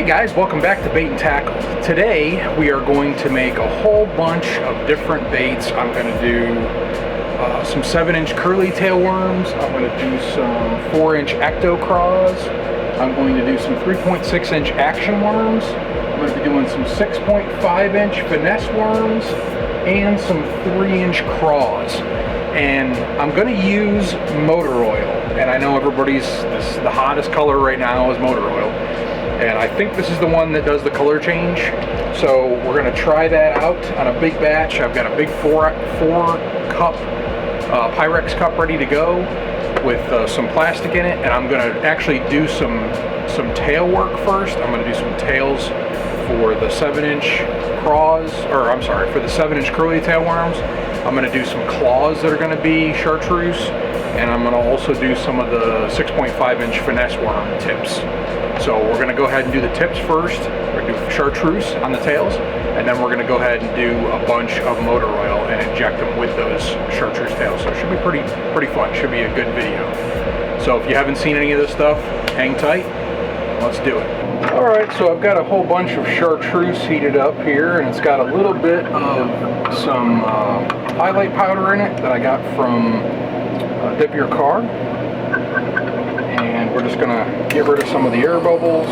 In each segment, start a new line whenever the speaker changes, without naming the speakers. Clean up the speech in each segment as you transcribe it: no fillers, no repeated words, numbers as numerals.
guys, welcome back to Bait and Tackle. Today we are going to make a whole bunch of different baits. I'm going to do some 7-inch curly tail worms. I'm going to do some 4-inch ecto craws. I'm going to do some 3.6-inch action worms. I'm going to be doing some 6.5-inch finesse worms and some 3-inch craws. And I'm going to use motor oil. And I know the hottest color right now is motor oil. And I think this is the one that does the color change. So we're going to try that out on a big batch. I've got a big 4-cup Pyrex cup ready to go with some plastic in it. And I'm going to actually do some tail work first. I'm going to do some tails for the 7-inch craws, or I'm sorry, for the 7-inch curly tail worms. I'm going to do some claws that are going to be chartreuse. And I'm going to also do some of the 6.5-inch finesse worm tips. So we're going to go ahead and do the tips first. We're going to do chartreuse on the tails, and then we're going to go ahead and do a bunch of motor oil and inject them with those chartreuse tails. So it should be pretty fun. Should be a good video. So if you haven't seen any of this stuff, hang tight. Let's do it. Alright, so I've got a whole bunch of chartreuse heated up here, and it's got a little bit of some highlight powder in it that I got from Dip Your Car. And we're just going to get rid of some of the air bubbles.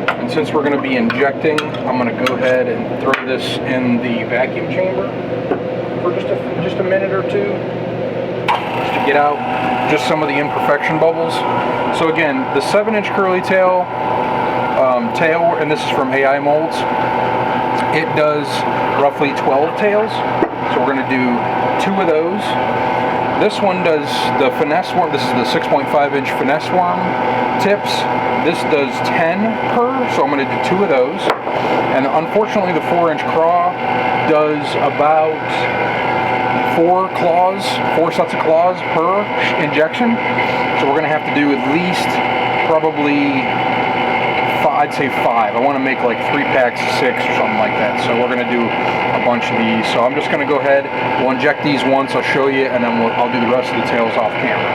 And since we're going to be injecting, I'm going to go ahead and throw this in the vacuum chamber for just a minute or two, just to get out just some of the imperfection bubbles. So again, the 7-inch curly tail, and this is from AI Molds, it does roughly 12 tails. So we're going to do 2 of those. This one does the finesse worm. This is the 6.5-inch finesse worm tips. This does 10 per, so I'm going to do 2 of those. And unfortunately, the 4-inch craw does about 4 sets of claws per injection. So we're going to have to do at least probably, I'd say 5. I want to make like 3 packs of 6 or something like that. So we're going to do a bunch of these. So I'm just going to go ahead, we'll inject these once, I'll show you, and then I'll do the rest of the tails off camera.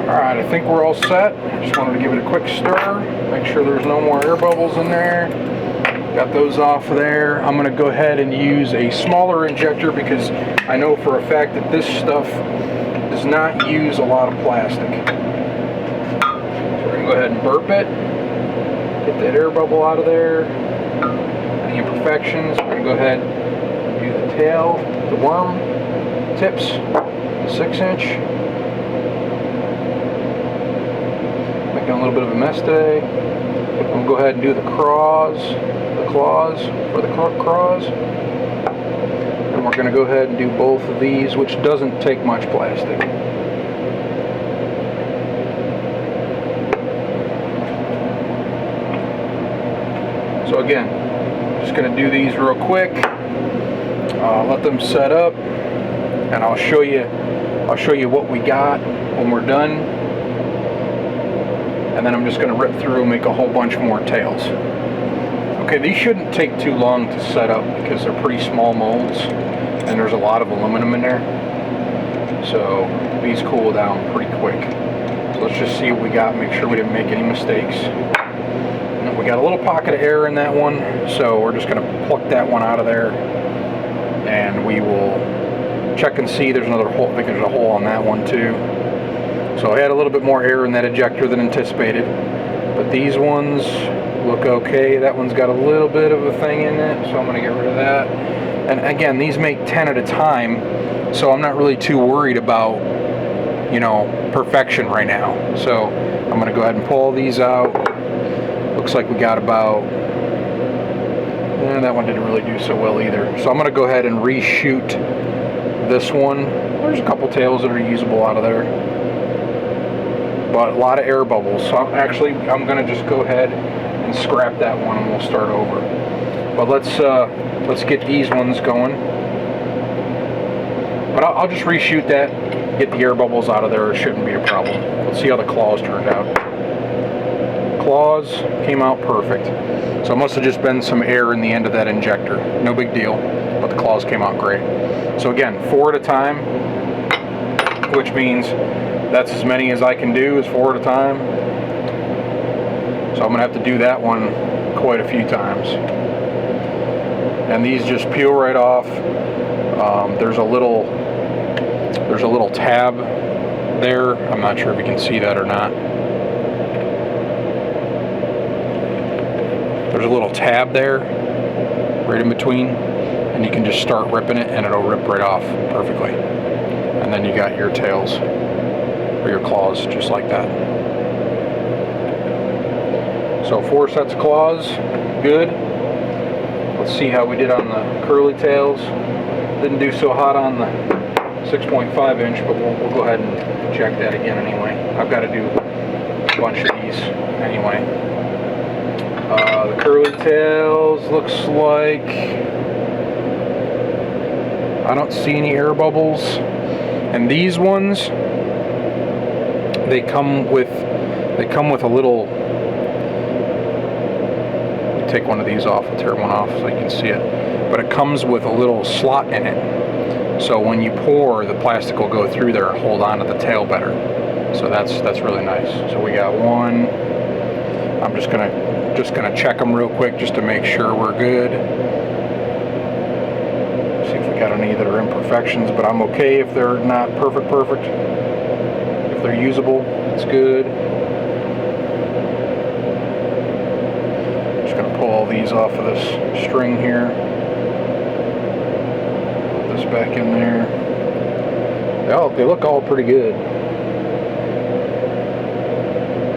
Alright, I think we're all set. Just wanted to give it a quick stir, make sure there's no more air bubbles in there. Got those off of there. I'm going to go ahead and use a smaller injector because I know for a fact that this stuff does not use a lot of plastic. So we're going to go ahead and burp it. Get that air bubble out of there. Any imperfections. We're going to go ahead and do the tail, the worm tips, the 6-inch. Making a little bit of a mess today. I'm going to go ahead and do the claws, or the craws. And we're going to go ahead and do both of these, which doesn't take much plastic. So again, just going to do these real quick, let them set up, and I'll show you what we got when we're done, and then I'm just going to rip through and make a whole bunch more tails. Okay, these shouldn't take too long to set up because they're pretty small molds, and there's a lot of aluminum in there, so these cool down pretty quick. So let's just see what we got, make sure we didn't make any mistakes. We got a little pocket of air in that one, so we're just going to pluck that one out of there, and we will check and see. There's another hole. I think there's a hole on that one too. So I had a little bit more air in that ejector than anticipated, but these ones look okay. That one's got a little bit of a thing in it, so I'm going to get rid of that. And again, these make 10 at a time, so I'm not really too worried about, perfection right now. So I'm going to go ahead and pull these out. Looks like we got about, that one didn't really do so well either. So I'm going to go ahead and reshoot this one. There's a couple tails that are usable out of there, but a lot of air bubbles. So I'm going to just go ahead and scrap that one, and we'll start over. But let's get these ones going. But I'll just reshoot that, get the air bubbles out of there. It shouldn't be a problem. Let's see how the claws turned out. Claws came out perfect. So it must have just been some air in the end of that injector. No big deal, but the claws came out great. So again, 4 at a time, which means that's as many as I can do is 4 at a time. So I'm gonna have to do that one quite a few times. And these just peel right off. There's a little tab there. I'm not sure if you can see that or not. There's a little tab there, right in between, and you can just start ripping it and it'll rip right off perfectly. And then you got your tails, or your claws, just like that. So 4 sets of claws, good. Let's see how we did on the curly tails. Didn't do so hot on the 6.5 inch, but we'll go ahead and check that again anyway. I've got to do a bunch of these anyway. The curly tails looks like I don't see any air bubbles. And these ones, they come with a little. Take one of these off, I'll tear one off so you can see it. But it comes with a little slot in it. So when you pour, the plastic will go through there and hold on to the tail better. So that's really nice. So we got one. I'm just gonna check them real quick just to make sure we're good. See if we got any that are imperfections, but I'm okay if they're not perfect. If they're usable, it's good. Just gonna pull all these off of this string here. Put this back in there. They look all pretty good.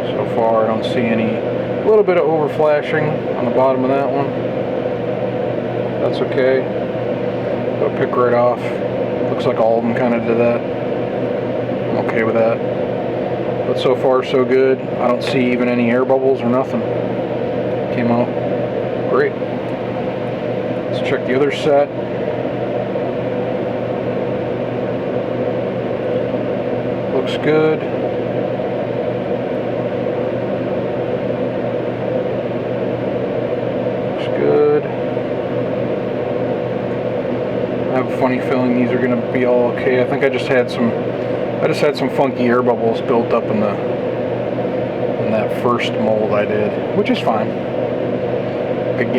So far, I don't see any. A little bit of over flashing on the bottom of that one. That's okay. It'll pick right off. Looks like all of them kind of did that. I'm okay with that. But so far so good. I don't see even any air bubbles or nothing. Came out great. Let's check the other set. Looks good. Good. I have a funny feeling these are going to be all okay. I think I just had some funky air bubbles built up in that first mold I did, which is fine.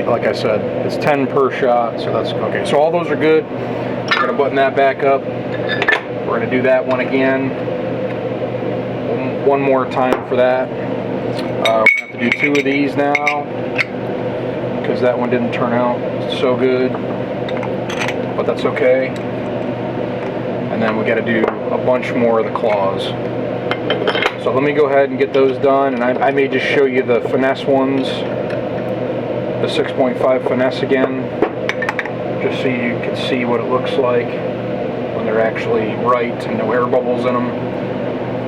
Like I said, it's 10 per shot, so that's okay. So all those are good. We're going to button that back up. We're going to do that one again. One more time for that. We're going to have to do 2 of these now, because that one didn't turn out so good, but that's okay. And then we got to do a bunch more of the claws. So let me go ahead and get those done, and I may just show you the finesse ones, the 6.5 finesse again, just so you can see what it looks like when they're actually right and no air bubbles in them.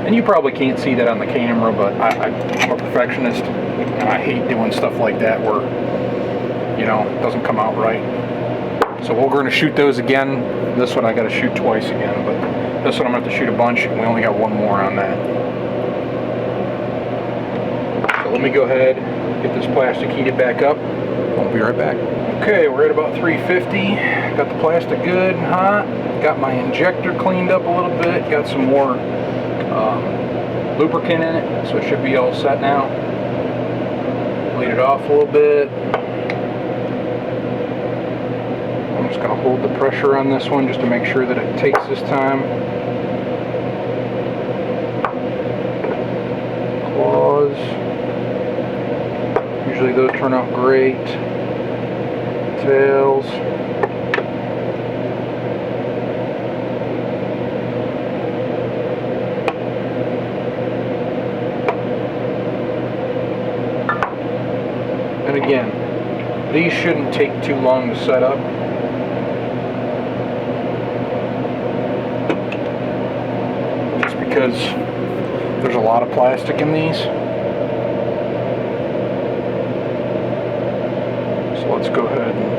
And you probably can't see that on the camera, but I'm a perfectionist, and I hate doing stuff like that where, you know, it doesn't come out right. So we're going to shoot those again. This one I got to shoot twice again, but this one I'm going to have to shoot a bunch, and we only got one more on that. So let me go ahead, get this plastic heated back up. I'll be right back. Okay, we're at about 350. Got the plastic good and hot. Got my injector cleaned up a little bit. Got some more lubricant in it, so it should be all set now. Bleed it off a little bit. I'm just going to hold the pressure on this one just to make sure that it takes this time. Claws. Usually those turn out great. Tails. And again, these shouldn't take too long to set up. Just because there's a lot of plastic in these. So let's go ahead and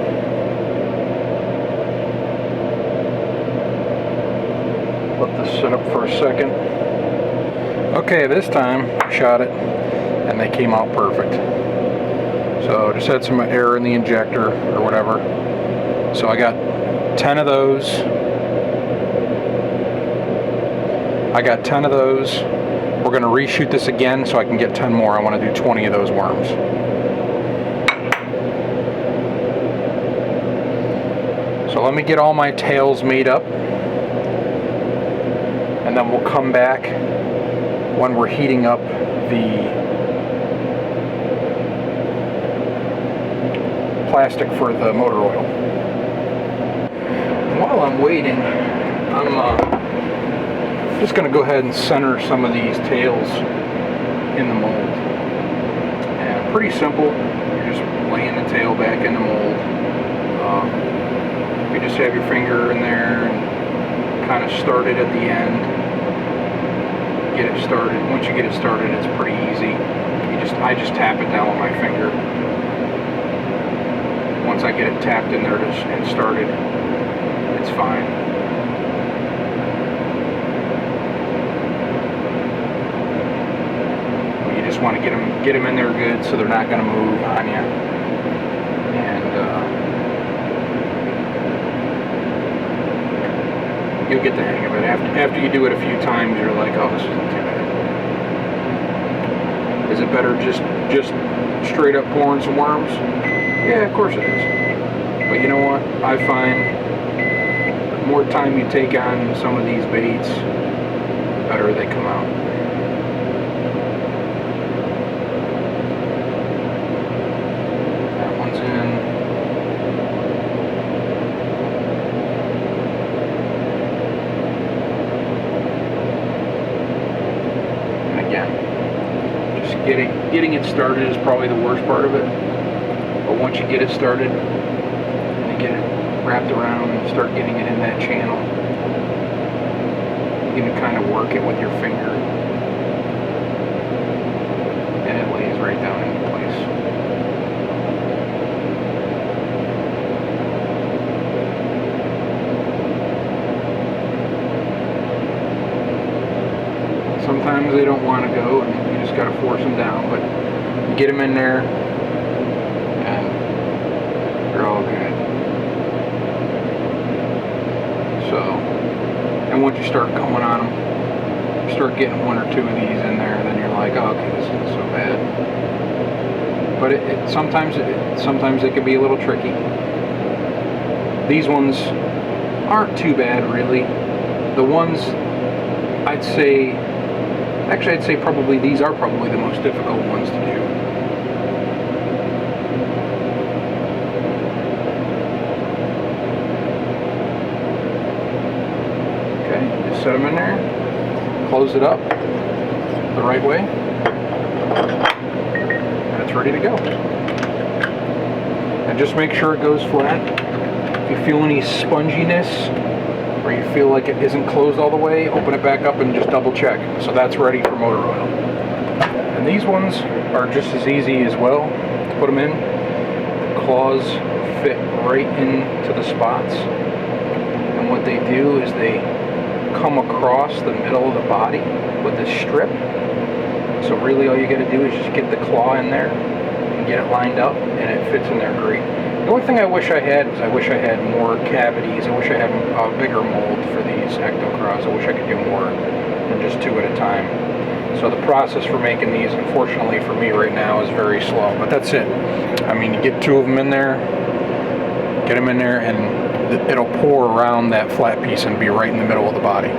let this sit up for a second. Okay, this time I shot it and they came out perfect. So just had some air in the injector or whatever. So I got 10 of those. We're going to reshoot this again so I can get 10 more. I want to do 20 of those worms. So let me get all my tails made up, and then we'll come back when we're heating up the plastic for the motor oil. And while I'm waiting, I'm just going to go ahead and center some of these tails in the mold. And pretty simple. You're just laying the tail back in the mold. You just have your finger in there and kind of start it at the end. Get it started. Once you get it started, it's pretty easy. I just tap it down with my finger. Once I get it tapped in there and started, it's fine. You just want to get them in there good so they're not going to move on you. And you'll get the hang of it. After you do it a few times, you're like, oh, this isn't too bad. Is it better just straight up pouring some worms? Yeah, of course it is. But you know what? I find the more time you take on some of these baits, the better they come out. That one's in. And again, just getting it started is probably the worst part of it. But once you get it started and you get it wrapped around and start getting it in that channel, you can kind of work it with your finger and it lays right down into place. Sometimes they don't want to go and you just got to force them down, but you get them in there, all good. So, and once you start going on them, you start getting one or two of these in there, then you're like, oh, okay, this isn't so bad. But sometimes it can be a little tricky. These ones aren't too bad, really. The ones I'd say probably these are probably the most difficult ones to do. Set them in there, close it up the right way, and it's ready to go. And just make sure it goes flat. If you feel any sponginess or you feel like it isn't closed all the way, open it back up and just double check. So that's ready for motor oil. And these ones are just as easy as well. Put them in. The claws fit right into the spots. And what they do is they come across the middle of the body with this strip. So really all you got to do is just get the claw in there and get it lined up, and it fits in there great. The only thing I wish I had is I wish I had more cavities. I wish I had a bigger mold for these ecto-craws. I wish I could do more than just 2 at a time. So the process for making these, unfortunately for me right now, is very slow. But that's it. I mean, you get 2 of them in there, get them in there, and it'll pour around that flat piece and be right in the middle of the body.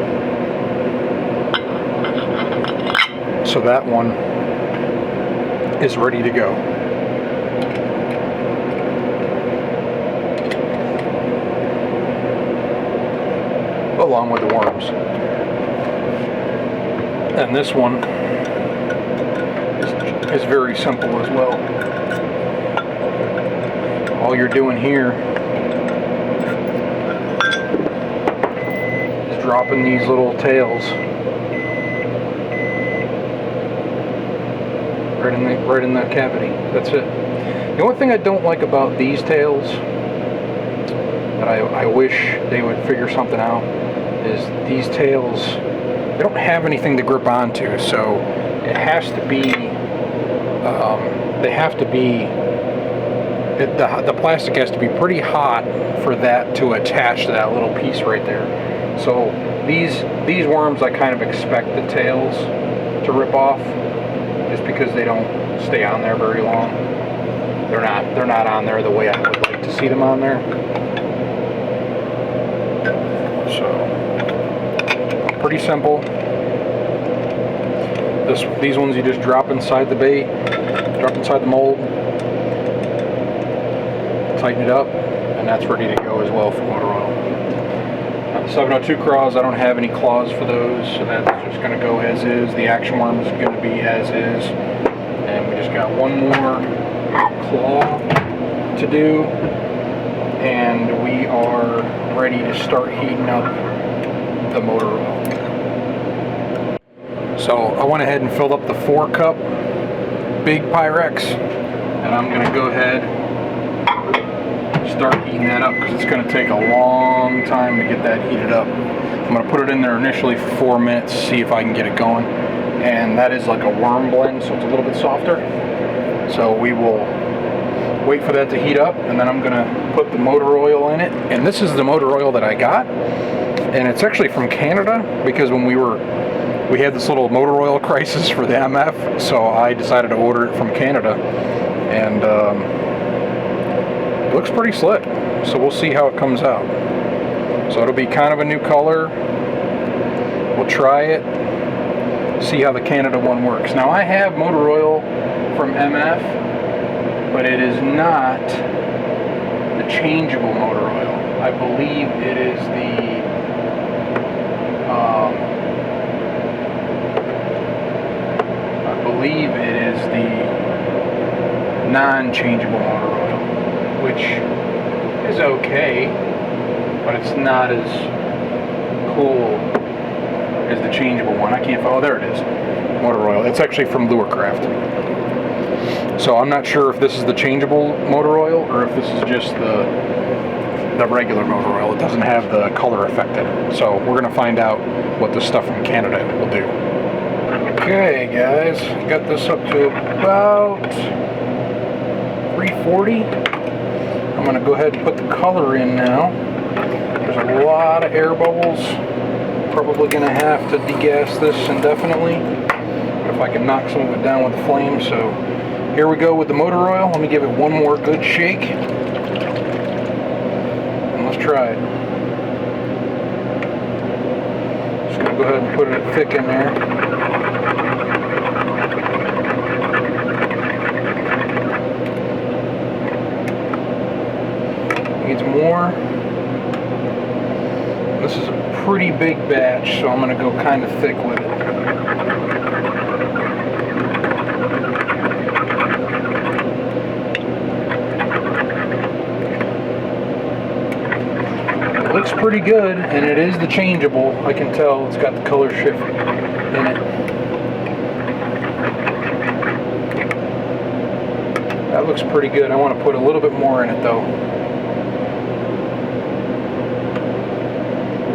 So that one is ready to go. Along with the worms. And this one is very simple as well. All you're doing here dropping these little tails right in the cavity. That's it. The only thing I don't like about these tails that I wish they would figure something out is these tails, they don't have anything to grip onto, so it has to be the plastic has to be pretty hot for that to attach to that little piece right there. So these worms, I kind of expect the tails to rip off, just because they don't stay on there very long. They're not on there the way I would like to see them on there. So pretty simple. These ones you just drop inside the bait, drop inside the mold, tighten it up, and that's ready to go as well for motor oil. Now, the 702 craws, I don't have any claws for those, so that's just going to go as is. The action worm is going to be as is, and we just got one more claw to do, and we are ready to start heating up the motor oil. So I went ahead and filled up the 4-cup big Pyrex, and I'm going to go ahead and start heating that up because it's going to take a long time to get that heated up. I'm going to put it in there initially for 4 minutes, see if I can get it going. And that is like a worm blend, so it's a little bit softer. So we will wait for that to heat up, and then I'm going to put the motor oil in it. And this is the motor oil that I got, and it's actually from Canada, because when we had this little motor oil crisis for the MF, so I decided to order it from Canada, and it looks pretty slick, so we'll see how it comes out. So it'll be kind of a new color. We'll try it, see how the Canada one works. Now I have motor oil from MF, but it is not the changeable motor oil. I believe it is the non-changeable motor oil, which is okay, but it's not as cool as the changeable one. I can't follow. There it is, motor oil. It's actually from Lurecraft. So I'm not sure if this is the changeable motor oil or if this is just the regular motor oil. It doesn't have the color affected. So we're going to find out what the stuff from Canada will do. Okay guys, got this up to about 340. I'm going to go ahead and put the color in now. There's a lot of air bubbles. Probably going to have to degas this indefinitely, if I can knock some of it down with the flame. So here we go with the motor oil. Let me give it one more good shake, and let's try it. Just going to go ahead and put it thick in there. Needs more. This is a pretty big batch, so I'm going to go kind of thick with it. It looks pretty good, and it is the changeable. I can tell it's got the color shift in it. That looks pretty good. I want to put a little bit more in it though.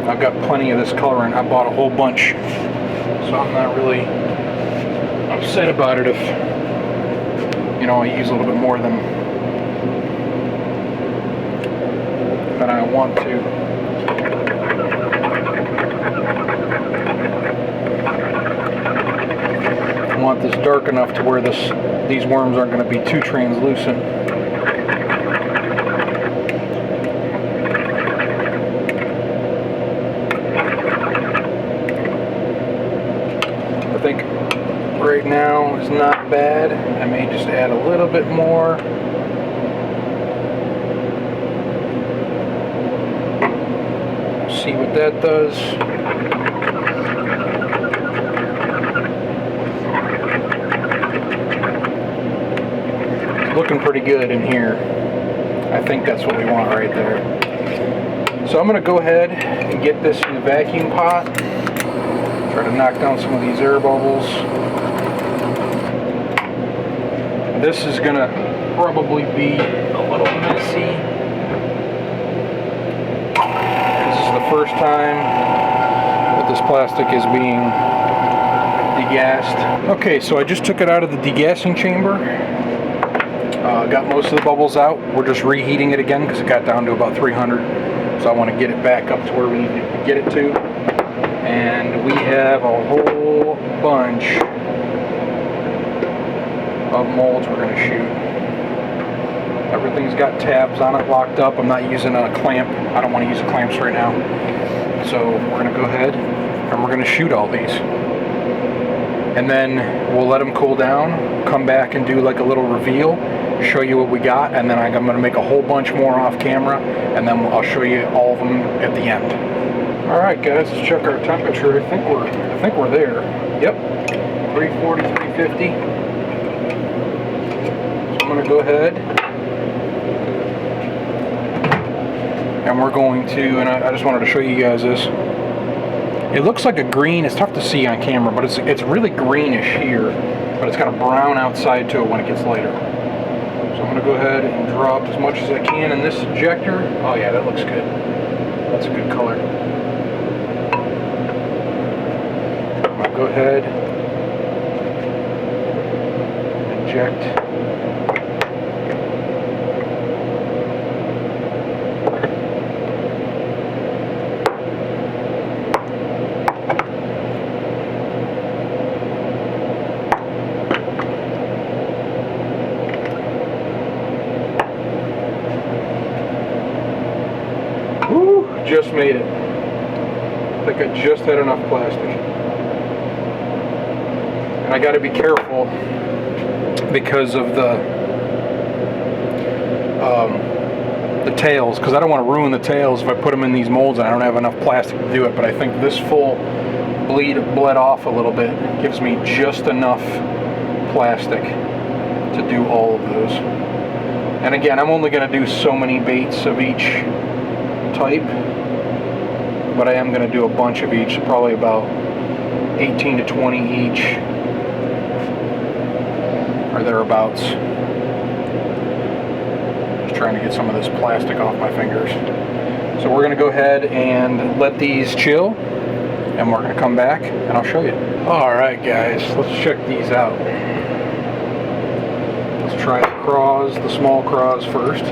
I've got plenty of this colorant. I bought a whole bunch, so I'm not really upset about it if, you know, I use a little bit more than I want to. I want this dark enough to where these worms aren't going to be too translucent. I think right now is not bad. I may just add a little bit more. See what that does. It's looking pretty good in here. I think that's what we want right there. So I'm going to go ahead and get this in the vacuum pot. Try to knock down some of these air bubbles. This is going to probably be a little messy. This is the first time that this plastic is being degassed. Okay, so I just took it out of the degassing chamber. Got most of the bubbles out. We're just reheating it again because it got down to about 300. So I want to get it back up to where we need to get it to. And we have a whole bunch of molds we're going to shoot. Everything's got tabs on it, locked up. I'm not using a clamp. I don't want to use clamps right now. So we're going to go ahead and we're going to shoot all these. And then we'll let them cool down, come back and do like a little reveal, show you what we got, and then I'm going to make a whole bunch more off camera, and then I'll show you all of them at the end. All right, guys, let's check our temperature. I think we're there. Yep, 340, 350. So I'm going to go ahead, and we're going to, and I just wanted to show you guys this. It looks like a green. It's tough to see on camera, but it's really greenish here, but it's got a brown outside to it when it gets lighter. So I'm going to go ahead and drop as much as I can in this injector. Oh yeah, that looks good. That's a good color. I'm going to go ahead, inject. Just made it. I think I just had enough plastic. And I got to be careful because of the tails, because I don't want to ruin the tails if I put them in these molds and I don't have enough plastic to do it. But I think this full bled off a little bit gives me just enough plastic to do all of those. And again, I'm only going to do so many baits of each type, but I am going to do a bunch of each, probably about 18 to 20 each, or thereabouts. Just trying to get some of this plastic off my fingers. So we're going to go ahead and let these chill, and we're going to come back and I'll show you. Alright guys, let's check these out. Let's try the craws, the small craws first.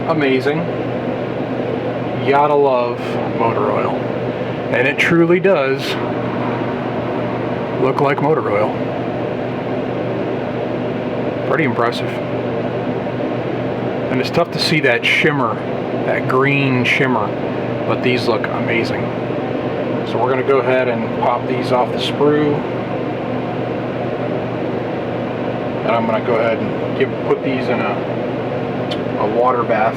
Amazing. You gotta love motor oil. And it truly does look like motor oil. Pretty impressive. And it's tough to see that shimmer, that green shimmer, but these look amazing. So we're gonna go ahead and pop these off the sprue. And I'm gonna go ahead and put these in a water bath.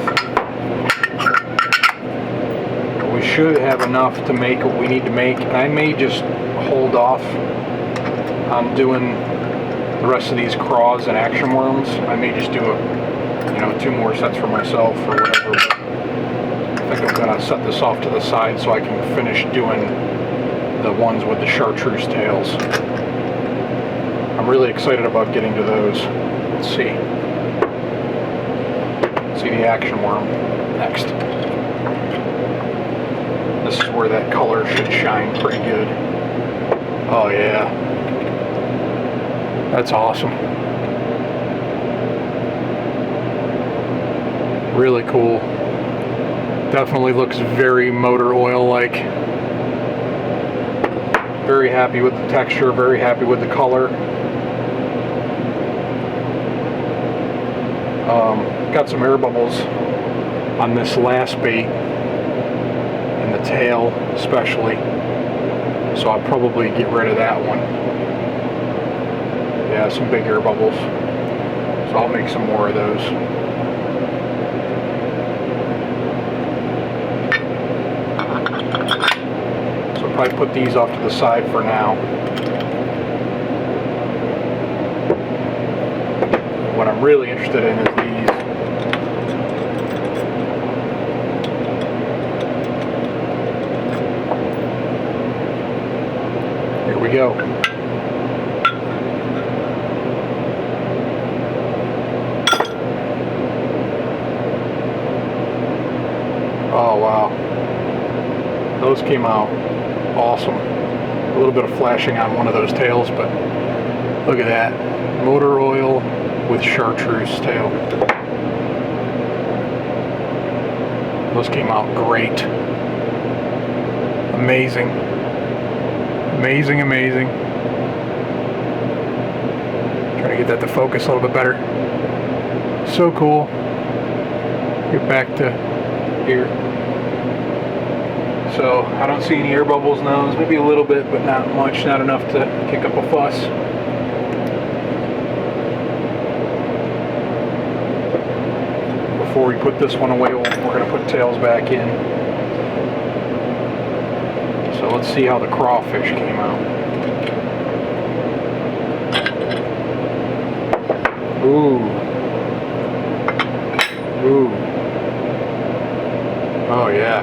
We should have enough to make what we need to make, and I may just hold off on doing the rest of these craws and action worms. I may just do a, 2 more sets for myself or whatever. But I think I'm gonna set this off to the side so I can finish doing the ones with the chartreuse tails. I'm really excited about getting to those. Let's see. The action worm next. This is where that color should shine pretty good. Oh yeah, that's awesome. Really cool. Definitely looks very motor oil like. Very happy with the texture, very happy with the color. Got some air bubbles on this last bait, and the tail especially, so I'll probably get rid of that one. Yeah, some big air bubbles, so I'll make some more of those. So I'll probably put these off to the side for now. What I'm really interested in is these. Here we go. Oh wow. Those came out awesome. A little bit of flashing on one of those tails, but look at that. Motor oil with chartreuse tail. Those came out great. Amazing. Amazing, amazing. Trying to get that to focus a little bit better. So cool. Get back to here. So I don't see any air bubbles now. There's maybe a little bit, but not much, not enough to kick up a fuss. Before we put this one away, we're going to put tails back in. So let's see how the crawfish came out. Ooh. Ooh. Oh yeah.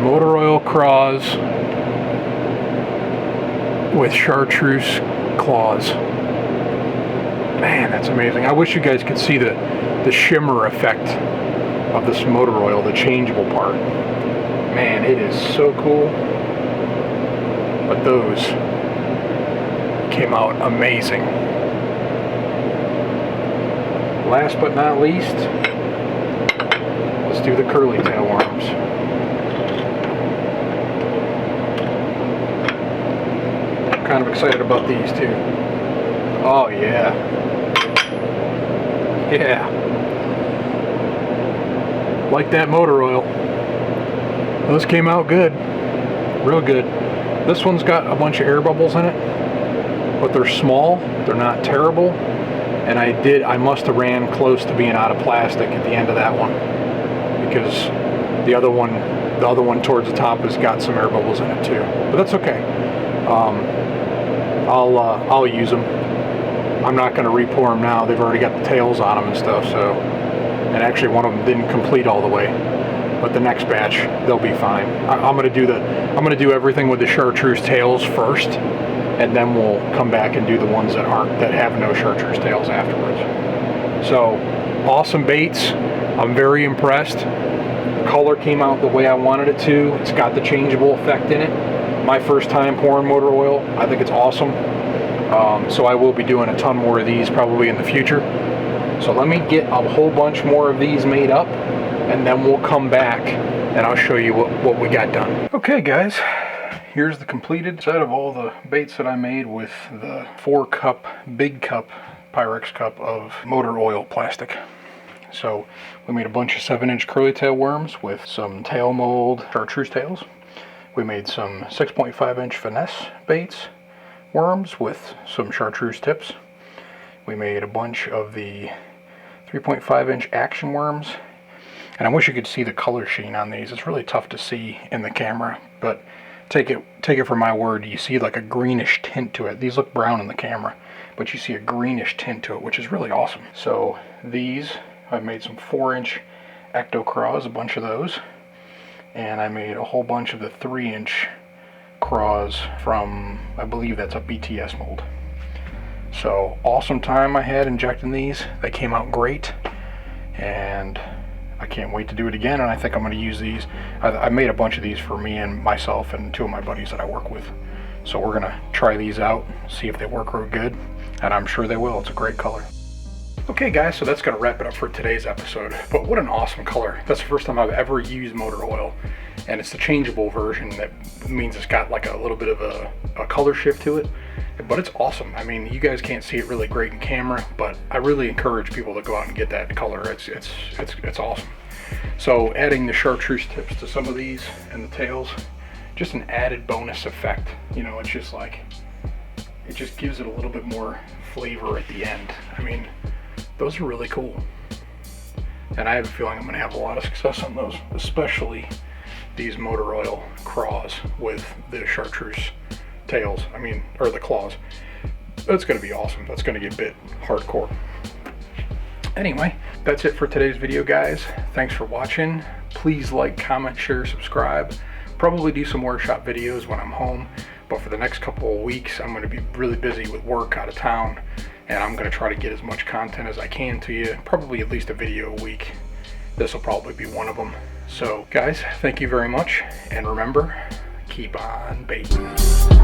Motor oil craws with chartreuse claws. Man, that's amazing. I wish you guys could see the shimmer effect of this motor oil, the changeable part. Man, it is so cool. But those came out amazing. Last but not least, let's do the curly tail worms. I'm kind of excited about these too. Oh yeah. Yeah. Like that motor oil. Those came out good. Real good. This one's got a bunch of air bubbles in it, but they're small. They're not terrible. And I must have ran close to being out of plastic at the end of that one, because the other one towards the top has got some air bubbles in it too. But that's okay. I'll use them. I'm not going to re-pour them now. They've already got the tails on them and stuff. So, and actually one of them didn't complete all the way. But the next batch, they'll be fine. I'm going to do everything with the chartreuse tails first, and then we'll come back and do the ones that have no chartreuse tails afterwards. So, awesome baits. I'm very impressed. The color came out the way I wanted it to. It's got the changeable effect in it. My first time pouring motor oil. I think it's awesome. So I will be doing a ton more of these probably in the future. So let me get a whole bunch more of these made up, and then we'll come back and I'll show you what we got done. Okay guys, here's the completed set of all the baits that I made with the 4-cup, big cup, Pyrex cup of motor oil plastic. So we made a bunch of 7-inch curly tail worms with some tail mold chartreuse tails. We made some 6.5-inch finesse baits worms with some chartreuse tips. We made a bunch of the 3.5-inch action worms. And I wish you could see the color sheen on these. It's really tough to see in the camera, but take it for my word, you see like a greenish tint to it. These look brown in the camera, but you see a greenish tint to it, which is really awesome. So these, I made some 4-inch ecto craws, a bunch of those. And I made a whole bunch of the 3-inch craws from, I believe that's a BTS mold. So awesome time I had injecting these. They came out great, and I can't wait to do it again. And I think I'm going to use these. I made a bunch of these for me and myself and 2 of my buddies that I work with. So we're going to try these out, see if they work real good, and I'm sure they will. It's a great color. Okay guys, so that's going to wrap it up for today's episode. But what an awesome color. That's the first time I've ever used motor oil, and it's the changeable version. That means it's got like a little bit of a color shift to it, but it's awesome. I mean, you guys can't see it really great in camera, but I really encourage people to go out and get that color. It's awesome. So adding the chartreuse tips to some of these and the tails, just an added bonus effect. You know, it's just like, it just gives it a little bit more flavor at the end. I mean, those are really cool, and I have a feeling I'm going to have a lot of success on those, especially these motor oil craws with the chartreuse tails, or the claws. That's going to be awesome. That's going to get a bit hardcore. Anyway, that's it for today's video, guys. Thanks for watching. Please like, comment, share, subscribe. Probably do some workshop videos when I'm home, but for the next couple of weeks I'm going to be really busy with work out of town, and I'm going to try to get as much content as I can to you, probably at least a video a week. This will probably be one of them. So guys, thank you very much, and remember, keep on baiting.